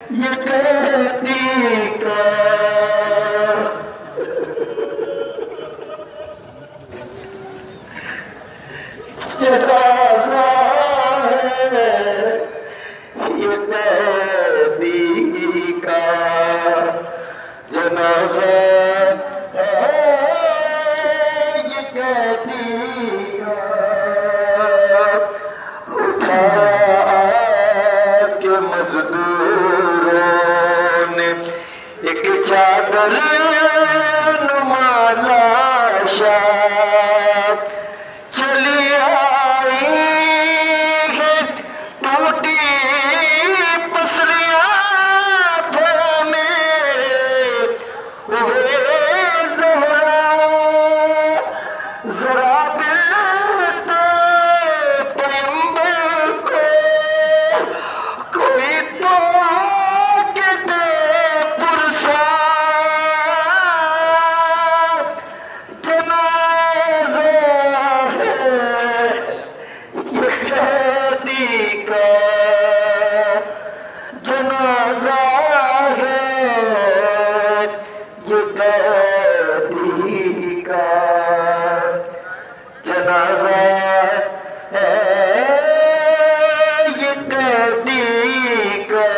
ये कैदी का जनाजा है, ये कैदी का जनाजा है, ये कैदी का उठा के मजदूरों ने एक चादर नुमा लाशा चली आई है, टूटी पसलियां थामे वे ज़हरा, ज़रा दिलते पैगंबर को कोई तो आके दे पुरसा, जनाज़ा है ये कैदी का, जनाज़ा है ये कैदी का, जनाज़ा है ये कैदी का।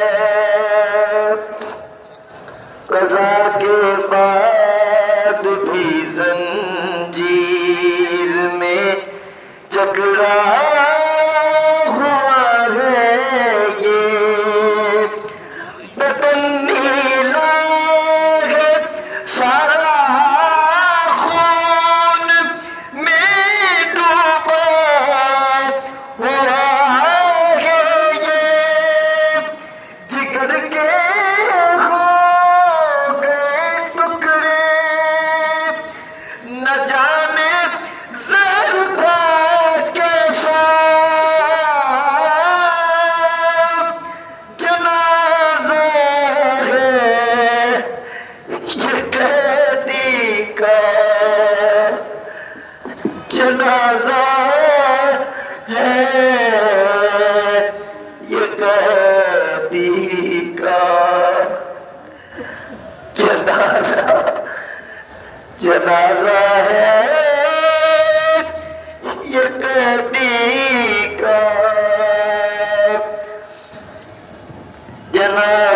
क़ज़ा के बाद भी ज़ंजीर में जकड़ा हुआ है ये, बदन नीला है सारा खून में डूबा हुआ है ये, जिगर के हो गए टुकड़े, न जाने ज़हर था कैसा, जनाज़ा है ये कैदी का, जनाज़ा है ये कैदी का, जनाज़ा, जनाज़ा है ये कैदी का, जनाज़ा